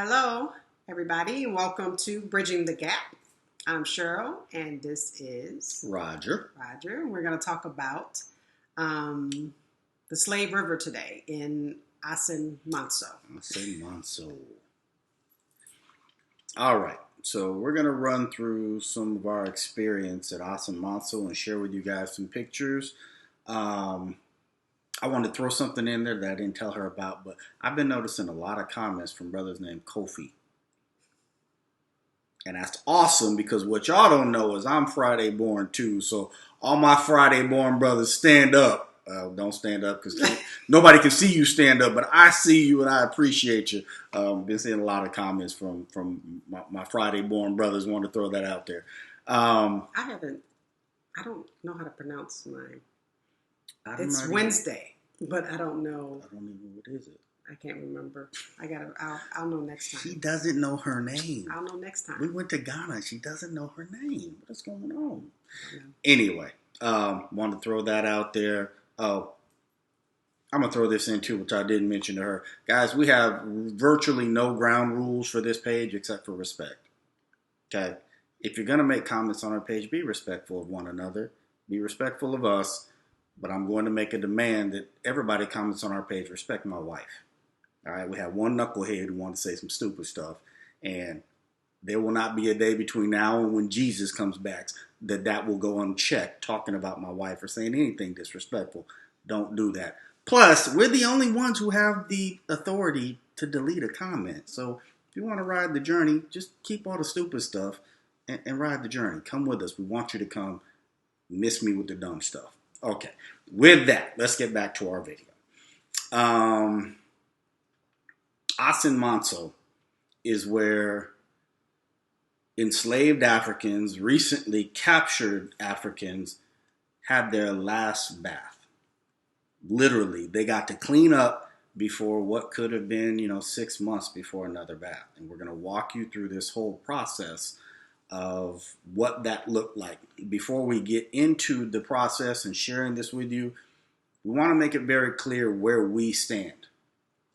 Hello, everybody, and welcome to Bridging the Gap. I'm Cheryl, and this is Roger. Roger. We're going to talk about the Slave River today in Assin Manso. Assin Manso. All right. So we're going to run through some of our experience at Assin Manso and share with you guys some pictures. I wanted to throw something in there that I didn't tell her about, but I've been noticing a lot of comments from brothers named Kofi. And that's awesome because what y'all don't know is I'm Friday born too. So all my Friday born brothers stand up. Don't stand up because nobody can see you stand up, but I see you and I appreciate you. Been seeing a lot of comments from my Friday born brothers. Want to throw that out there. I don't know how to pronounce mine. It's Wednesday, but I don't know. I don't even know what is it. I can't remember. I'll know next time. She doesn't know her name. I'll know next time. We went to Ghana. She doesn't know her name. What's going on? Anyway, want to throw that out there. Oh, I'm going to throw this in too, which I didn't mention to her. Guys, we have virtually no ground rules for this page except for respect. Okay? If you're going to make comments on our page, be respectful of one another. Be respectful of us. But I'm going to make a demand that everybody comments on our page respect my wife. All right? We have one knucklehead who wants to say some stupid stuff. And there will not be a day between now and when Jesus comes back that will go unchecked talking about my wife or saying anything disrespectful. Don't do that. Plus, we're the only ones who have the authority to delete a comment. So if you want to ride the journey, just keep all the stupid stuff and ride the journey. Come with us. We want you to come miss me with the dumb stuff. Okay. With that, let's get back to our video. Assin Manso is where enslaved Africans, recently captured Africans, had their last bath. Literally, they got to clean up before what could have been, 6 months before another bath. And we're going to walk you through this whole process of what that looked like. Before we get into the process and sharing this with you, we want to make it very clear where we stand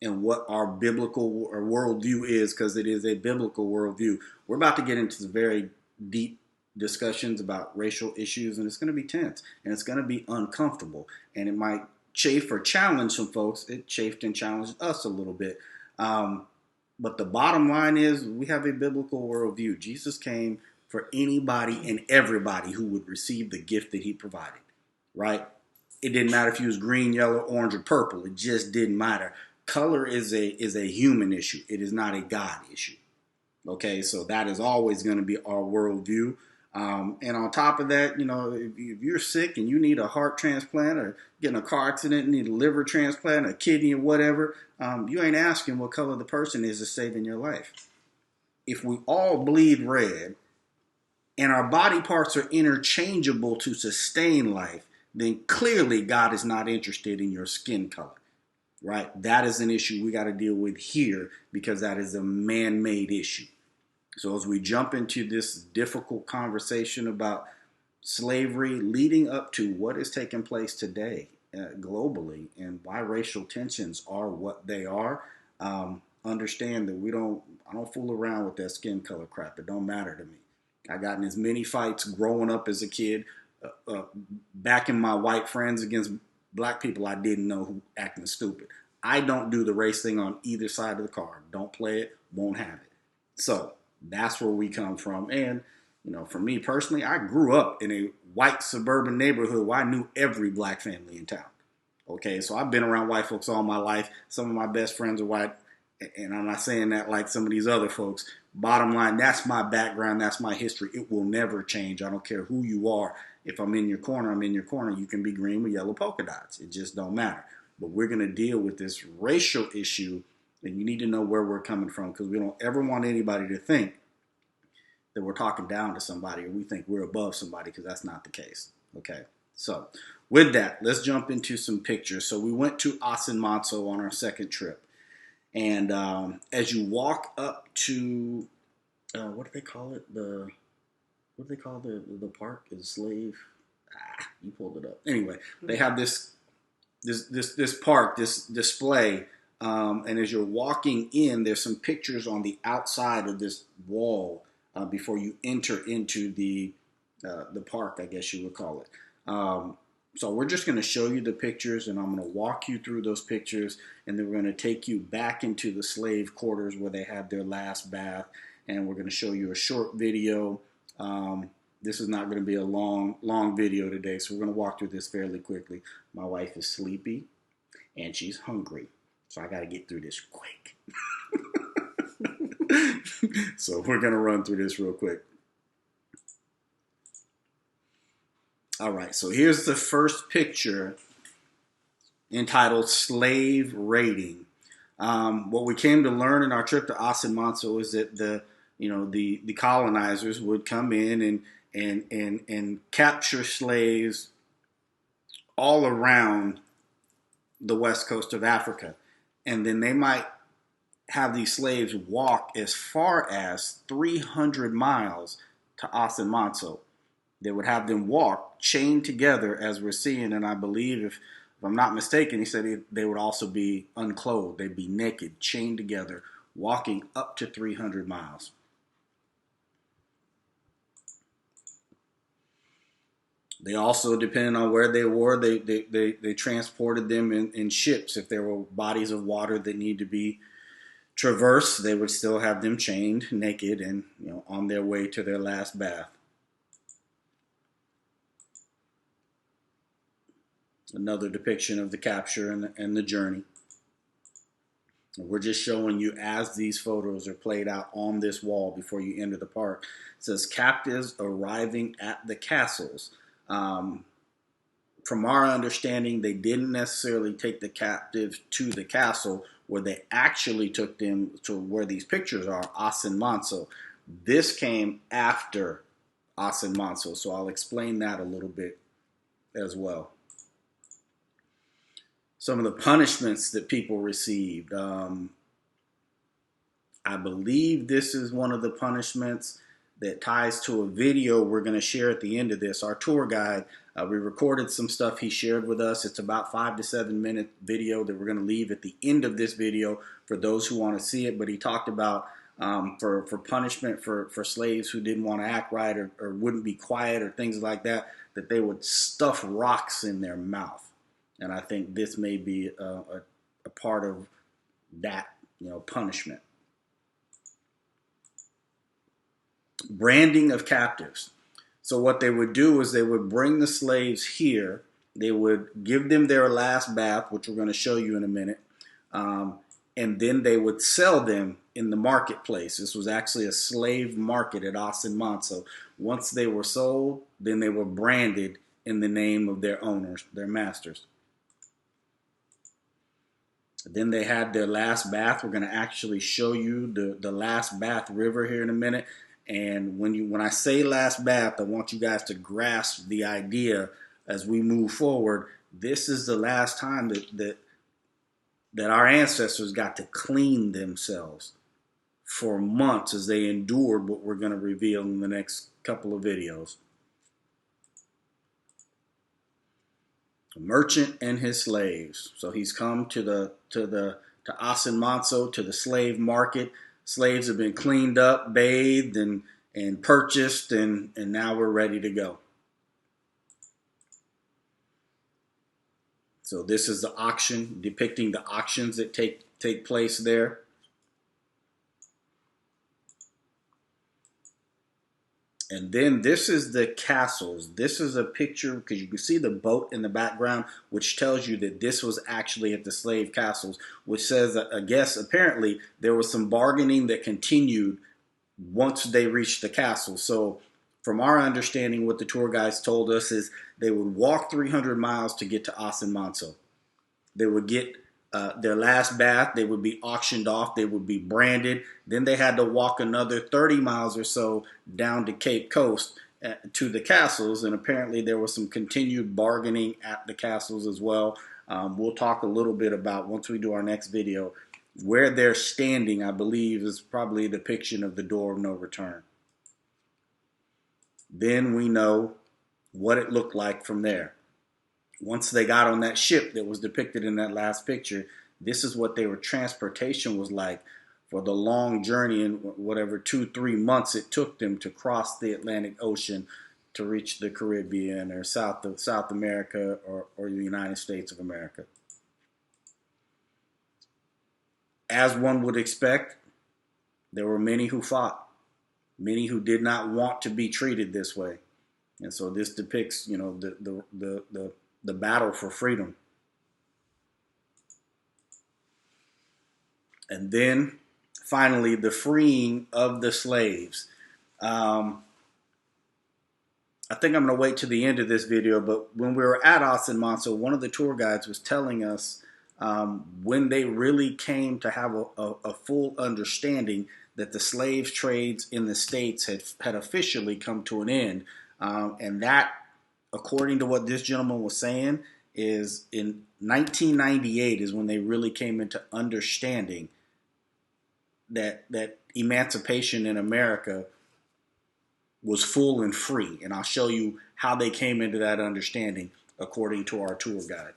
and what our biblical or worldview is, because it is a biblical worldview. We're about to get into some very deep discussions about racial issues, and it's going to be tense, and it's going to be uncomfortable, and it might chafe or challenge some folks. It chafed and challenged us a little bit. But the bottom line is we have a biblical worldview. Jesus came for anybody and everybody who would receive the gift that he provided, right? It didn't matter if he was green, yellow, orange, or purple. It just didn't matter. Color is a human issue. It is not a God issue. Okay, so that is always going to be our worldview. And on top of that, if you're sick and you need a heart transplant or getting a car accident, need a liver transplant, a kidney or whatever, you ain't asking what color the person is saving your life. If we all bleed red and our body parts are interchangeable to sustain life, then clearly God is not interested in your skin color. Right? That is an issue we got to deal with here because that is a man-made issue. So as we jump into this difficult conversation about slavery leading up to what is taking place today globally and why racial tensions are what they are, understand that I don't fool around with that skin color crap. It don't matter to me. I got in as many fights growing up as a kid, backing my white friends against black people I didn't know who acting stupid. I don't do the race thing on either side of the card. Don't play it, won't have it. So that's where we come from. And, for me personally, I grew up in a white suburban neighborhood where I knew every black family in town. Okay, so I've been around white folks all my life. Some of my best friends are white, and I'm not saying that like some of these other folks. Bottom line, that's my background, that's my history. It will never change. I don't care who you are. If I'm in your corner, I'm in your corner. You can be green with yellow polka dots. It just don't matter. But we're going to deal with this racial issue, and you need to know where we're coming from because we don't ever want anybody to think that we're talking down to somebody or we think we're above somebody because that's not the case. Okay, so with that, let's jump into some pictures. So we went to Assin Manso on our second trip. And as you walk up to, what do they call it? The park? Is slave? You pulled it up. Anyway, they have this park, this display And as you're walking in, there's some pictures on the outside of this wall before you enter into the park, I guess you would call it. So we're just going to show you the pictures, and I'm going to walk you through those pictures, and then we're going to take you back into the slave quarters where they had their last bath, and we're going to show you a short video. This is not going to be a long video today, so we're going to walk through this fairly quickly. My wife is sleepy, and she's hungry, so I got to get through this quick. So we're going to run through this real quick. All right, so here's the first picture entitled Slave Raiding. What we came to learn in our trip to Assin Manso is that the colonizers would come in and capture slaves all around the west coast of Africa. And then they might have these slaves walk as far as 300 miles to Assin Manso. They would have them walk chained together, as we're seeing, and I believe, if I'm not mistaken, he said they would also be unclothed. They'd be naked, chained together, walking up to 300 miles. They also, depending on where they were, they transported them in ships. If there were bodies of water that need to be traversed, they would still have them chained, naked, and on their way to their last bath. Another depiction of the capture and the journey. We're just showing you as these photos are played out on this wall before you enter the park. It says captives arriving at the castles. From our understanding, they didn't necessarily take the captives to the castle, where they actually took them to where these pictures are, Assin Manso. This came after Assin Manso, so I'll explain that a little bit as well. Some of the punishments that people received. I believe this is one of the punishments that ties to a video we're going to share at the end of this. Our tour guide, we recorded some stuff he shared with us. It's about 5 to 7 minute video that we're going to leave at the end of this video for those who want to see it. But he talked about for punishment for slaves who didn't want to act right or wouldn't be quiet or things like that, that they would stuff rocks in their mouth. And I think this may be a part of that, punishment. Branding of captives. So what they would do is they would bring the slaves here. They would give them their last bath, which we're going to show you in a minute. And then they would sell them in the marketplace. This was actually a slave market at Assin Manso. Once they were sold, then they were branded in the name of their owners, their masters. Then they had their last bath. We're going to actually show you the last bath river here in a minute. And when I say last bath, I want you guys to grasp the idea as we move forward. This is the last time that our ancestors got to clean themselves for months as they endured what we're going to reveal in the next couple of videos. A merchant and his slaves. So he's come to Assin Manso, to the slave market. Slaves have been cleaned up, bathed, and purchased, and now we're ready to go. So this is the auction, depicting the auctions that take place there. And then this is the castles. This is a picture, because you can see the boat in the background, which tells you that this was actually at the slave castles, which says, I guess, apparently there was some bargaining that continued once they reached the castle. So from our understanding, what the tour guides told us is they would walk 300 miles to get to Assin Manso. They would get their last bath. They would be auctioned off. They would be branded. Then they had to walk another 30 miles or so down to Cape Coast to the castles. And apparently there was some continued bargaining at the castles as well. We'll talk a little bit about, once we do our next video, where they're standing, I believe, is probably a depiction of the door of no return. Then we know what it looked like from there. Once they got on that ship that was depicted in that last picture, this is what their transportation was like for the long journey in whatever 2-3 months it took them to cross the Atlantic Ocean to reach the Caribbean or South America or the United States of America. As one would expect, there were many who fought, many who did not want to be treated this way. And so this depicts, you know, the battle for freedom. And then finally, the freeing of the slaves. I think I'm going to wait to the end of this video, but when we were at Assin Manso, one of the tour guides was telling us when they really came to have a full understanding that the slave trades in the States had officially come to an end. And that, according to what this gentleman was saying, is in 1998 is when they really came into understanding that emancipation in America was full and free. And I'll show you how they came into that understanding according to our tour guide.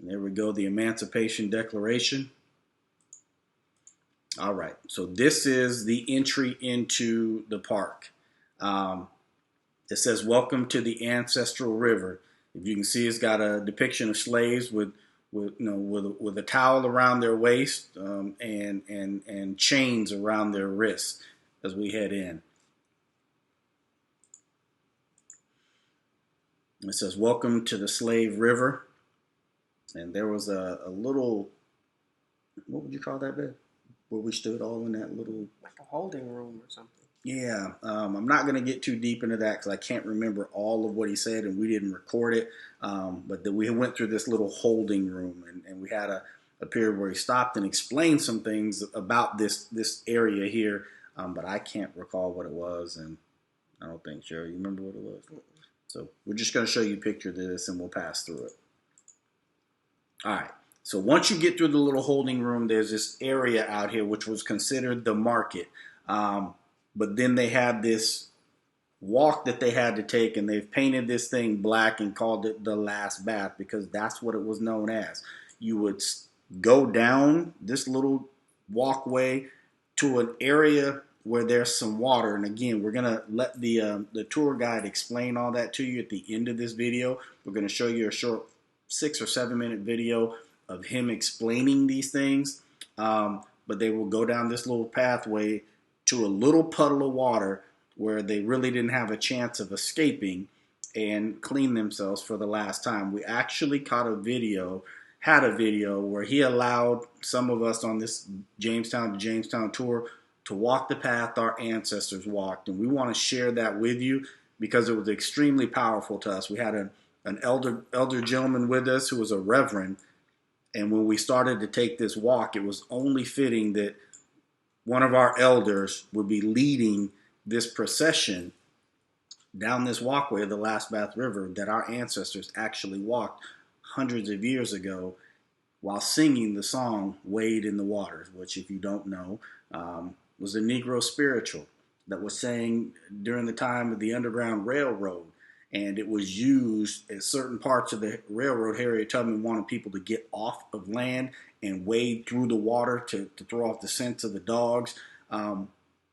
And there we go, the Emancipation Declaration. All right, so this is the entry into the park. It says, "Welcome to the Ancestral River." If you can see, it's got a depiction of slaves with a towel around their waist and chains around their wrists as we head in. It says, "Welcome to the Slave River." And there was a little, what would you call that bed? Where we stood all in that little... Like a holding room or something. Yeah, I'm not going to get too deep into that because I can't remember all of what he said and we didn't record it. But we went through this little holding room and we had a period where he stopped and explained some things about this area here. But I can't recall what it was, and I don't think, Cheryl, you remember what it was? So we're just going to show you a picture of this and we'll pass through it. All right. So once you get through the little holding room, there's this area out here which was considered the market. But then they had this walk that they had to take, and they've painted this thing black and called it the Last Bath because that's what it was known as. You would go down this little walkway to an area where there's some water. And again, we're going to let the tour guide explain all that to you at the end of this video. We're going to show you a short 6 or 7 minute video of him explaining these things. But they will go down this little pathway to a little puddle of water where they really didn't have a chance of escaping and clean themselves for the last time. We actually had a video where he allowed some of us on this Jamestown to Jamestown tour to walk the path our ancestors walked. And we want to share that with you because it was extremely powerful to us. We had an elder gentleman with us who was a reverend. And when we started to take this walk, it was only fitting that one of our elders would be leading this procession down this walkway of the Last Bath River that our ancestors actually walked hundreds of years ago while singing the song Wade in the Waters, which, if you don't know, was a Negro spiritual that was sang during the time of the Underground Railroad. And it was used at certain parts of the railroad. Harriet Tubman wanted people to get off of land and wade through the water to throw off the scents of the dogs. And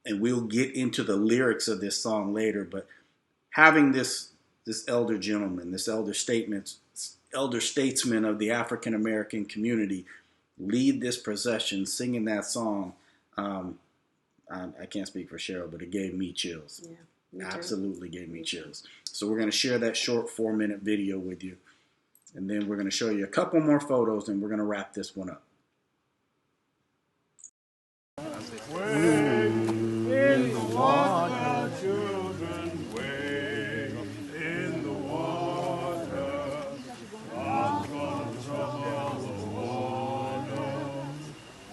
we'll get into the lyrics of this song later. But having this elder gentleman, this elder statesman of the African American community lead this procession singing that song, I can't speak for Cheryl, but it gave me chills. Yeah. Absolutely gave me chills. So we're going to share that short 4-minute video with you. And then we're going to show you a couple more photos and we're going to wrap this one up. Wade in the water, children, wade in the water. I'm gonna trouble the water.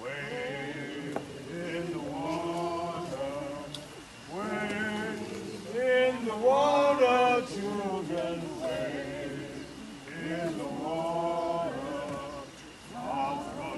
Wade in the water. Wade in the water, children, wade in the water. I'm gonna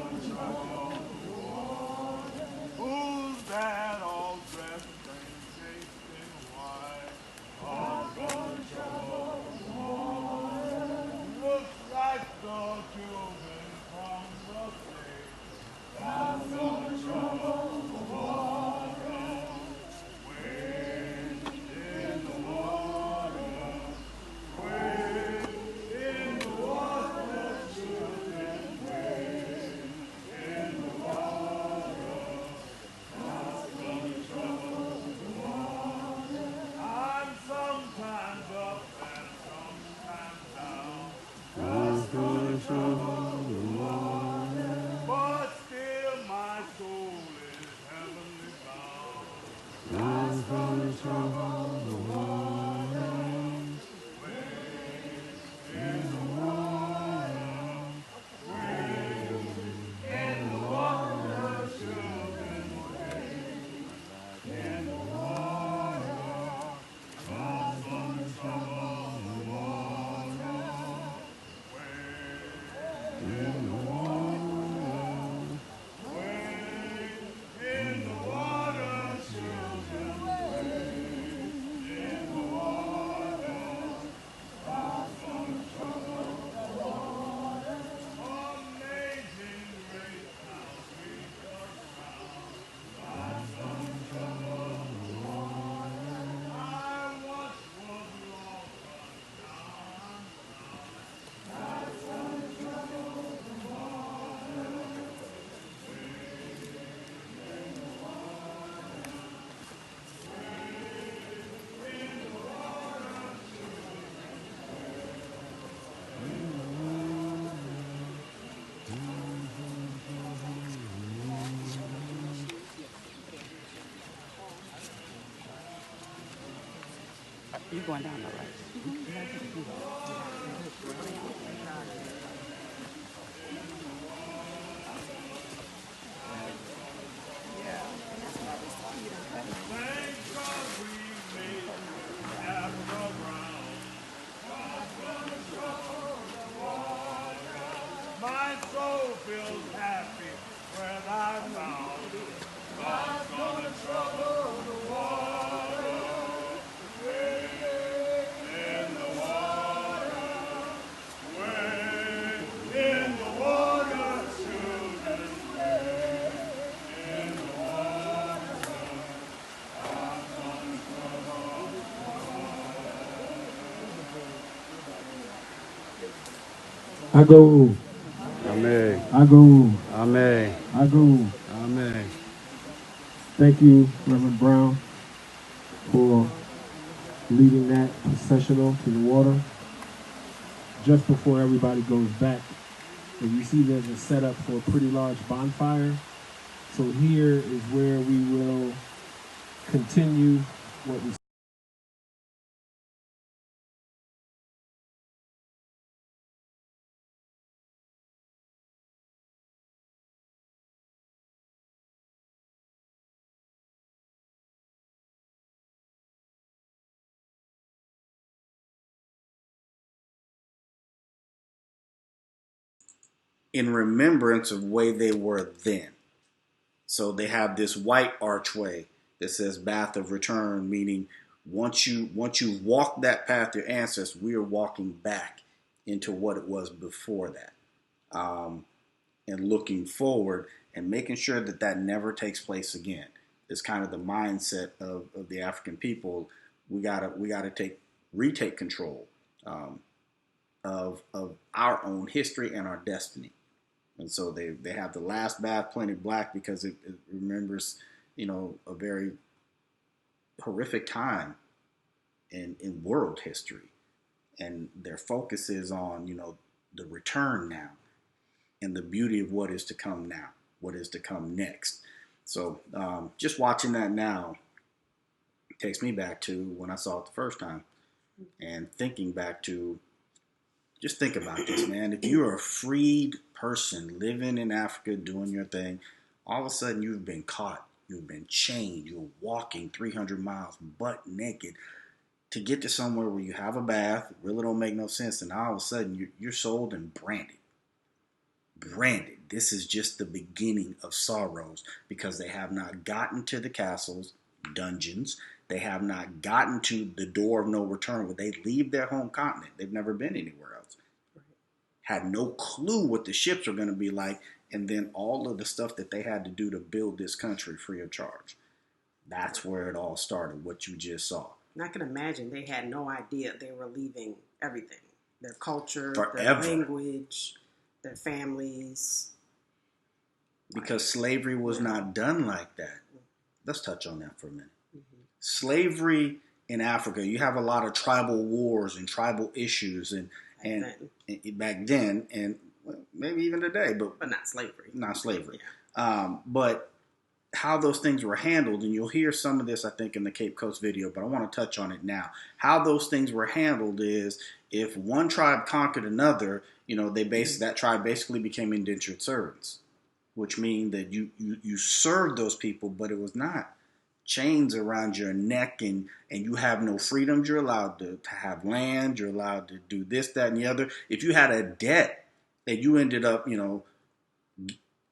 You're going down the right. My soul feels happy when I found God's gonna trouble the water. In the water, way in the water, children. In the water, I go, Amen. I go, Amen. I go. Amen. Thank you, Reverend Brown, for leading that processional to the water. Just before everybody goes back, as you see, there's a setup for a pretty large bonfire. So here is where we will continue what we In remembrance of the way they were then. So they have this white archway that says Bath of Return, meaning once you walk that path, your ancestors, we are walking back into what it was before that, and looking forward and making sure that that never takes place again. It's kind of the mindset of the African people. We gotta retake control um, of our own history and our destiny. And so they have the last bath painted black because it remembers, a very horrific time in world history. And their focus is on, the return now and the beauty of what is to come now, what is to come next. So just watching that now takes me back to when I saw it the first time and thinking back to, just think about this, man. If you're a freed person living in Africa doing your thing, all of a sudden you've been caught, you've been chained, you're walking 300 miles butt naked to get to somewhere where you have a bath, really don't make no sense, and all of a sudden you're sold and branded. Branded. This is just the beginning of sorrows because they have not gotten to the castles, dungeons. They have not gotten to the door of no return where they leave their home continent. They've never been anywhere else. had no clue what the ships were going to be like, and then all of the stuff that they had to do to build this country free of charge. That's where it all started, what you just saw. And I can imagine they had no idea they were leaving everything. Their culture, Forever. their language, their families. Because slavery was not done like that. Let's touch on that for a minute. Slavery in Africa, you have a lot of tribal wars and tribal issues and back then, and maybe even today, but not slavery. Not slavery. Yeah. But how those things were handled, and you'll hear some of this, I think, in the Cape Coast video, but I want to touch on it now. How those things were handled is if one tribe conquered another, that tribe basically became indentured servants, which means that you served those people, but it was not chains around your neck and you have no freedoms. You're allowed to have land. You're allowed to do this, that, and the other. If you had a debt that you ended up,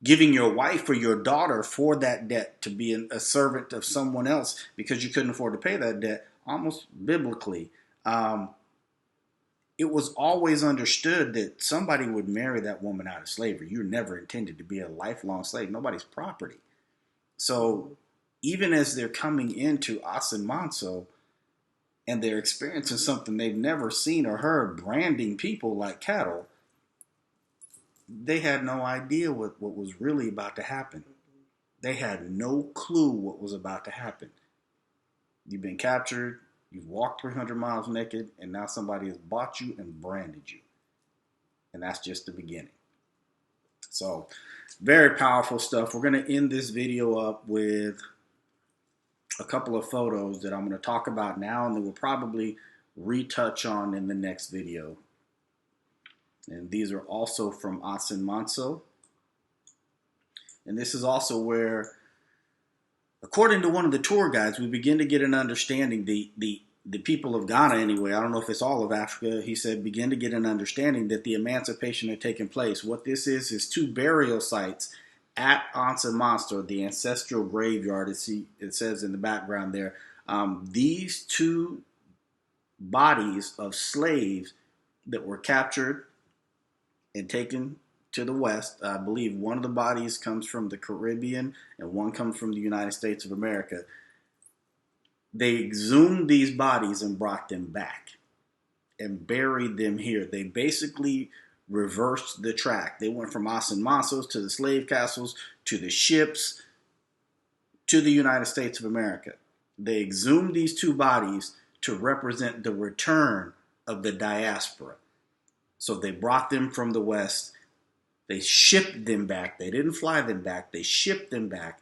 giving your wife or your daughter for that debt to be a servant of someone else because you couldn't afford to pay that debt, almost biblically, it was always understood that somebody would marry that woman out of slavery. You're never intended to be a lifelong slave. Nobody's property. So even as they're coming into Assin Manso and they're experiencing something they've never seen or heard, branding people like cattle, they had no idea what was really about to happen. They had no clue what was about to happen. You've been captured, you've walked 300 miles naked, and now somebody has bought you and branded you. And that's just the beginning. So, very powerful stuff. We're going to end this video up with a couple of photos that I'm going to talk about now, and then we'll probably retouch on in the next video. And these are also from Assin Manso. And this is also where, according to one of the tour guides, we begin to get an understanding, the people of Ghana anyway, I don't know if it's all of Africa, he said, begin to get an understanding that the emancipation had taken place. What this is two burial sites at Assin Manso, the ancestral graveyard, it says in the background there. These two bodies of slaves that were captured and taken to the West. I believe one of the bodies comes from the Caribbean and one comes from the United States of America. They exhumed these bodies and brought them back and buried them here. They basically reversed the track. They went from Assin Mansos to the slave castles, to the ships, to the United States of America. They exhumed these two bodies to represent the return of the diaspora. So they brought them from the West. They shipped them back. They didn't fly them back. They shipped them back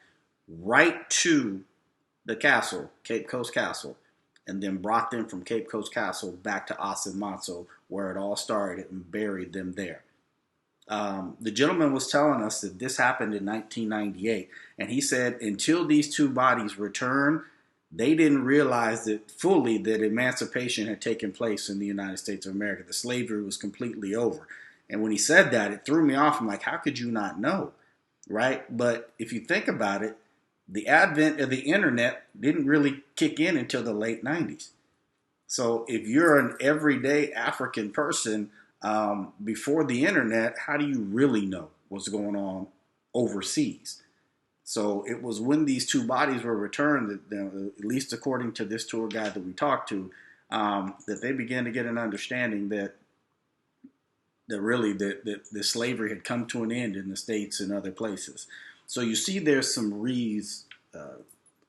right to the castle, Cape Coast Castle, and then brought them from Cape Coast Castle back to Assin Manso, where it all started, and buried them there. The gentleman was telling us that this happened in 1998, and he said until these two bodies returned, they didn't realize that fully that emancipation had taken place in the United States of America. The slavery was completely over. And when he said that, it threw me off. I'm like, how could you not know? Right? But if you think about it, the advent of the internet didn't really kick in until the late 90s. So if you're an everyday African person before the internet, how do you really know what's going on overseas? So it was when these two bodies were returned, that, at least according to this tour guide that we talked to, that they began to get an understanding that really the slavery had come to an end in the States and other places. So you see there's some wreaths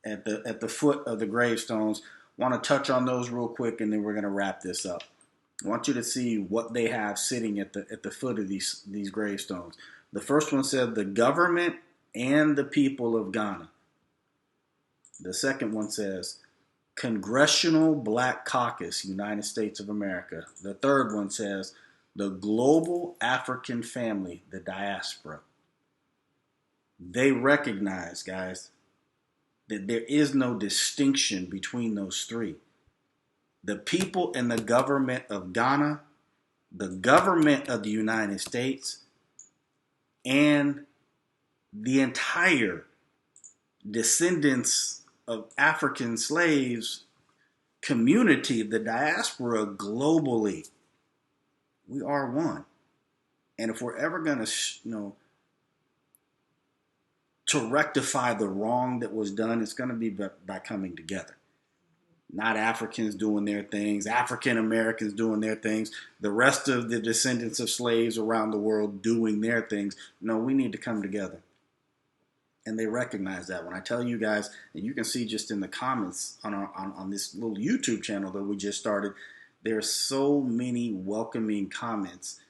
at the foot of the gravestones. Want to touch on those real quick, and then we're going to wrap this up. I want you to see what they have sitting at the foot of these gravestones. The first one said, "The government and the people of Ghana." The second one says, "Congressional Black Caucus, United States of America." The third one says, "The Global African Family, the Diaspora." They recognize, guys, that there is no distinction between those three. The people and the government of Ghana, the government of the United States, and the entire descendants of African slaves community, the diaspora globally, we are one. And if we're ever going to, to rectify the wrong that was done, it's going to be by coming together. Not Africans doing their things, African Americans doing their things, the rest of the descendants of slaves around the world doing their things. No, we need to come together. And they recognize that. When I tell you guys, and you can see just in the comments on this little YouTube channel that we just started, there are so many welcoming comments,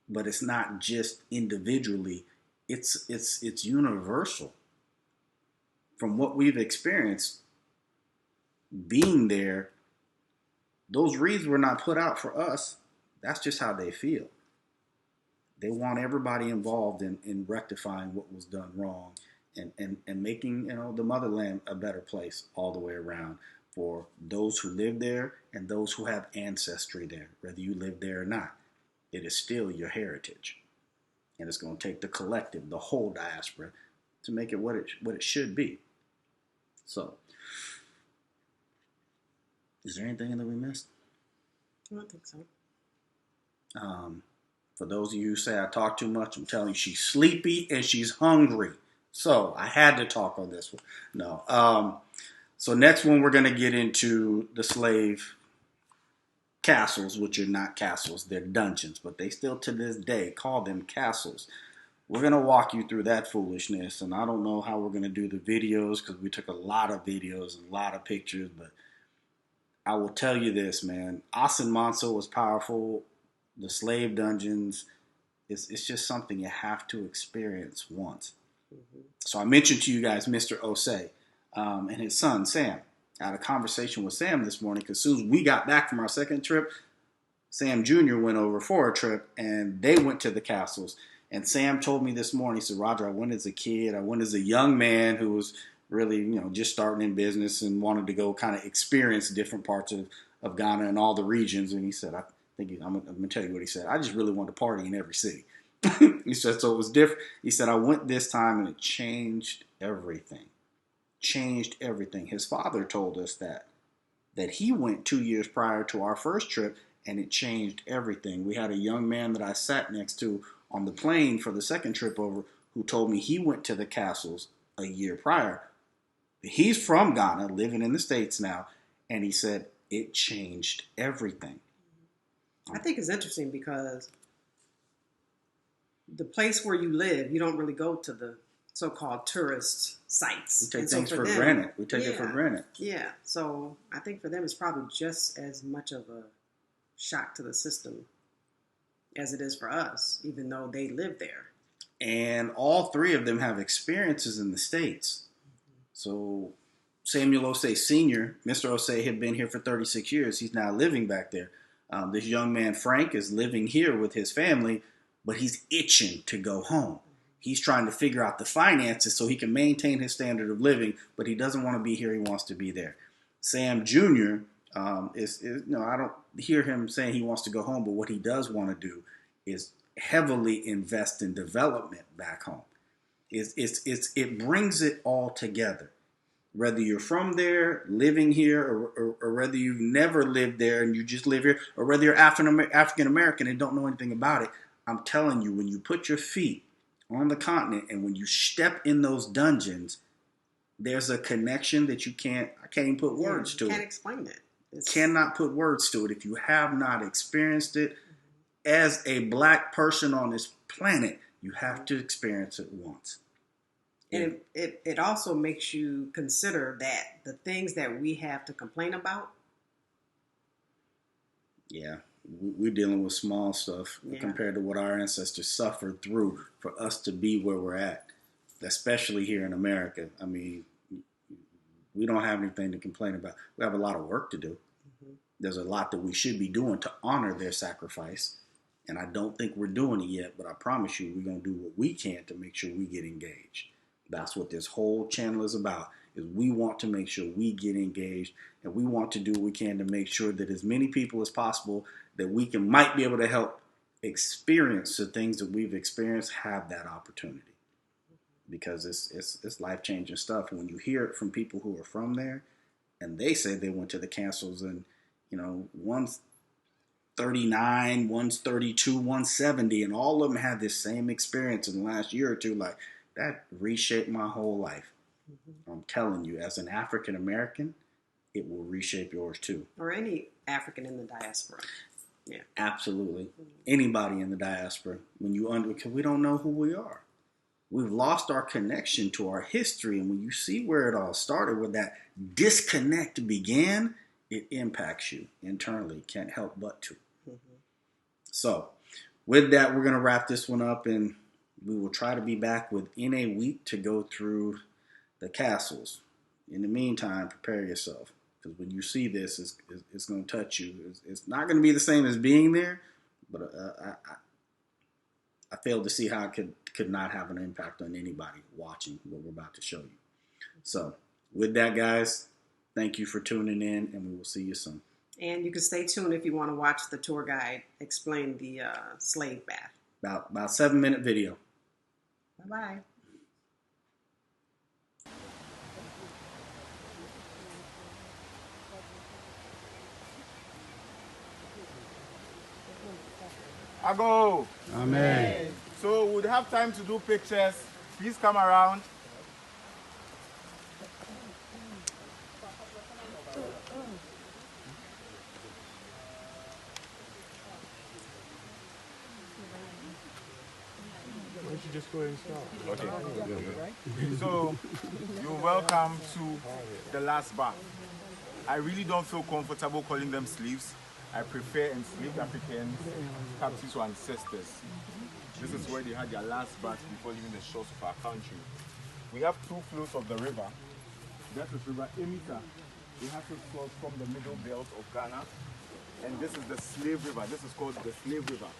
but it's not just individually, it's universal. From what we've experienced being there, those reads were not put out for us. That's just how they feel. They want everybody involved in rectifying what was done wrong and making the motherland a better place all the way around for those who live there and those who have ancestry there, whether you live there or not. It is still your heritage. And it's going to take the collective, the whole diaspora, to make it what it should be. So, is there anything that we missed? I don't think so. For those of you who say I talk too much, I'm telling you, she's sleepy and she's hungry. So I had to talk on this one. No. So next one, we're going to get into the slave castles, which are not castles. They're dungeons, but they still to this day call them castles. We're going to walk you through that foolishness. And I don't know how we're going to do the videos because we took a lot of videos and a lot of pictures. But I will tell you this, man. Assin Manso was powerful. The slave dungeons, it's just something you have to experience once. Mm-hmm. So I mentioned to you guys Mr. Osei and his son, Sam. I had a conversation with Sam this morning because as soon as we got back from our second trip, Sam Jr. went over for a trip and they went to the castles. And Sam told me this morning, he said, Roger, I went as a kid. I went as a young man who was really, just starting in business and wanted to go kind of experience different parts of Ghana and all the regions. And he said, I'm going to tell you what he said. I just really wanted to party in every city. He said, so it was different. He said, I went this time and it changed everything. Changed everything. His father told us that he went 2 years prior to our first trip and it changed everything. We had a young man that I sat next to on the plane for the second trip over who told me he went to the castles a year prior. He's from Ghana, living in the States now, and he said it changed everything. I think it's interesting because the place where you live, you don't really go to the so-called tourist sites. We take things for granted. We take it for granted. Yeah. So I think for them, it's probably just as much of a shock to the system as it is for us, even though they live there. And all three of them have experiences in the States. So Samuel Osei Sr., Mr. Osei had been here for 36 years. He's now living back there. This young man, Frank, is living here with his family, but he's itching to go home. He's trying to figure out the finances so he can maintain his standard of living, but he doesn't want to be here. He wants to be there. Sam Jr. I don't hear him saying he wants to go home, but what he does want to do is heavily invest in development back home. It brings it all together. Whether you're from there, living here, or whether you've never lived there and you just live here, or whether you're African American and don't know anything about it, I'm telling you, when you put your feet on the continent and when you step in those dungeons, there's a connection that I can't even put words to it. Can't explain it. Cannot put words to it if you have not experienced it. As a black person on this planet, you have to experience it once. And it also makes you consider that the things that we have to complain about. Yeah, we're dealing with small stuff compared to what our ancestors suffered through for us to be where we're at, especially here in America. I mean, we don't have anything to complain about. We have a lot of work to do. Mm-hmm. There's a lot that we should be doing to honor their sacrifice. And I don't think we're doing it yet, but I promise you we're going to do what we can to make sure we get engaged. That's what this whole channel is about, is we want to make sure we get engaged, and we want to do what we can to make sure that as many people as possible that we might be able to help experience the things that we've experienced have that opportunity. Because it's life-changing stuff. And when you hear it from people who are from there, and they say they went to the castles, and 39, one's 32, 170, and all of them had this same experience in the last year or two. Like, that reshaped my whole life. Mm-hmm. I'm telling you, as an African American, it will reshape yours too. Or any African in the diaspora. Yeah. Absolutely. Mm-hmm. Anybody in the diaspora, because we don't know who we are. We've lost our connection to our history, and when you see where it all started, where that disconnect began, it impacts you internally. Can't help but to. Mm-hmm. So, with that, we're going to wrap this one up, and we will try to be back within a week to go through the castles. In the meantime, prepare yourself, because when you see this, it's going to touch you. It's not going to be the same as being there, but I failed to see how it could not have an impact on anybody watching what we're about to show you. So, with that, guys, thank you for tuning in, and we will see you soon. And you can stay tuned if you want to watch the tour guide explain the slave bath. About 7-minute video. Bye-bye. I go. Amen. So we'd have time to do pictures. Please come around. Why don't you just go ahead and start? Okay. So you're welcome to the last bath. I really don't feel comfortable calling them slaves. I prefer enslaved Africans, captives or ancestors. This is where they had their last bath before leaving the shores of our country. We have two flows of the river. That is River Emita. We have its source from the middle belt of Ghana. And this is the slave river. This is called the slave river.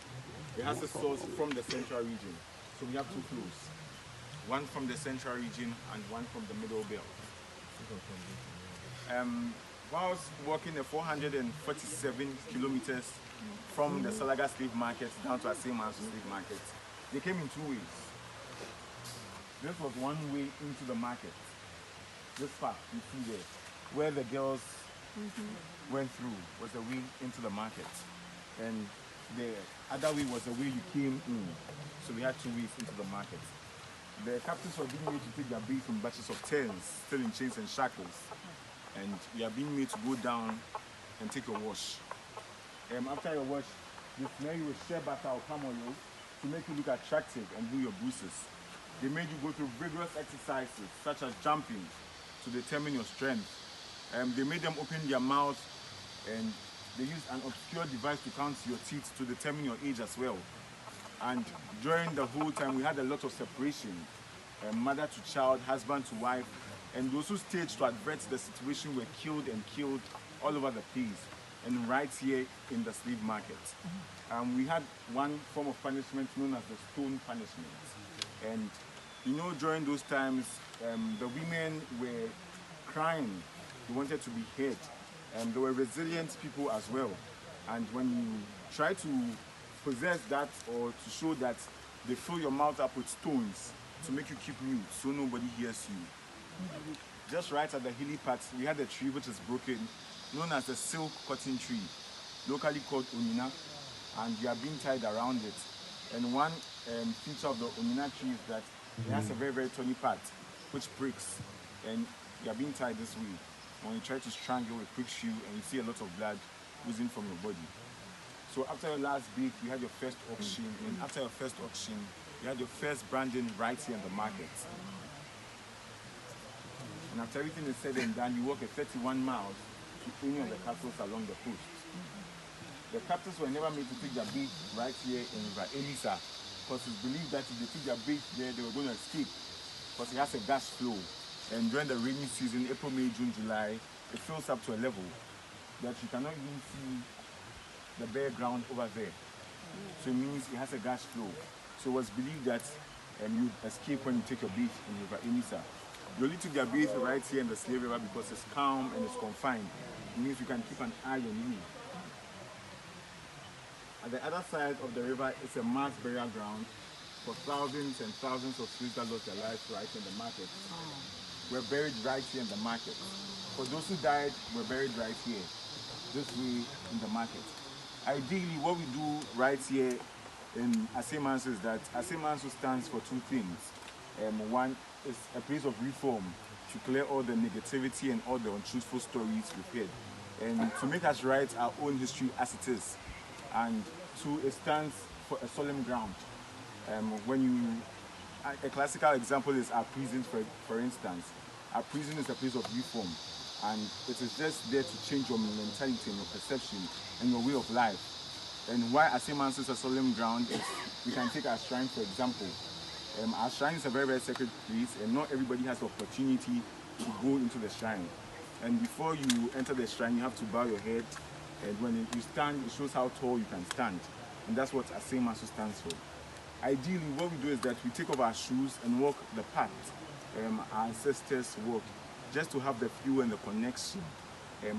It has its source from the central region. So we have two flows. One from the central region and one from the middle belt. Whilst walking the 447 kilometers from the Salaga slave market down to Assin Manso slave market, they came in two ways. This was one way into the market. This part you see there, where the girls went through, was the way into the market. And the other way was the way you came in. So we had two ways into the market. The captives were being made to take their beef in batches of 10s, still in chains and shackles. And you are being made to go down and take a wash. After your wash, they smell you with shea butter or palm oil to make you look attractive and do your bruises. They made you go through vigorous exercises such as jumping to determine your strength. They made them open their mouth, and they used an obscure device to count your teeth to determine your age as well. And during the whole time, we had a lot of separation, mother to child, husband to wife. And those who staged to advert the situation were killed all over the place, and right here in the slave market. We had one form of punishment known as the stone punishment. And you know, during those times, the women were crying. They wanted to be heard. They were resilient people as well. And when you try to possess that or to show that, they fill your mouth up with stones to make you keep mute so nobody hears you. Just right at the hilly part, we had a tree which is broken, known as the silk cotton tree, locally called Onina, and we are being tied around it. And one feature of the Onina tree is that it has a very, very thorny part, which pricks, and you are being tied this way. When you try to strangle, it pricks you, and you see a lot of blood oozing from your body. So after your last beat, you had your first auction, and after your first auction, you had your first branding right here in the market. And after everything is said and done, you walk a 31 miles to any of the castles along the coast. The captives were never made to take their bait right here in River Emita, because it's believed that if they took their bait there, they were going to escape, because it has a gas flow. And during the rainy season, April, May, June, July, it fills up to a level that you cannot even see the bare ground over there. So it means it has a gas flow. So it was believed that you escape when you take your bait in River Emita. You only took their bait right here in the slave river because it's calm and it's confined. It means you can keep an eye on you. At the other side of the river is a mass burial ground for thousands and thousands of slaves that lost their lives right in the market. Were buried right here in the market. For those who died, were buried right here, this way in the market. Ideally, what we do right here in Assin Manso is that Assin Manso stands for two things. One is a place of reform to clear all the negativity and all the untruthful stories we've heard, and to make us write our own history as it is. And two, it stands for a solemn ground. When you, a classical example is our prison, for instance. Our prison is a place of reform, and it is just there to change your mentality and your perception and your way of life. And why Assin Manso is a solemn ground is we can take our shrine for example. Our shrine is a very, very sacred place, and not everybody has the opportunity to go into the shrine. And before you enter the shrine, you have to bow your head, and when you stand, it shows how tall you can stand. And that's what Assin Manso stands for. Ideally, what we do is that we take off our shoes and walk the path our ancestors walked, just to have the feel and the connection,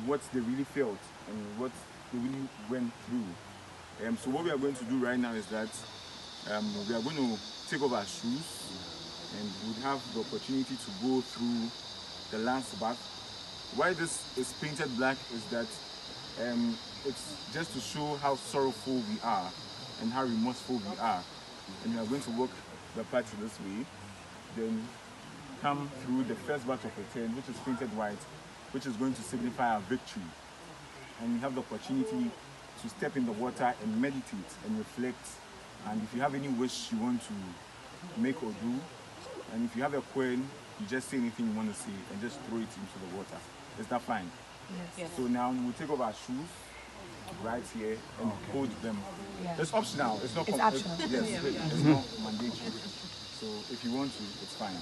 what they really felt and what they really went through. So what we are going to do right now is that we are going to take off our shoes, and we'll have the opportunity to go through the last bath. Why this is painted black is that it's just to show how sorrowful we are and how remorseful we are. And we are going to walk the path this way, then come through the first batch of return, which is painted white, which is going to signify our victory. And we have the opportunity to step in the water and meditate and reflect. And if you have any wish you want to make or do, and if you have a coin, you just say anything you want to say and just throw it into the water. Is that fine? Yes. So now we'll take off our shoes right here and hold them. It's optional. It's not. It's optional. Yes, it's not mandatory. So if you want to, it's fine.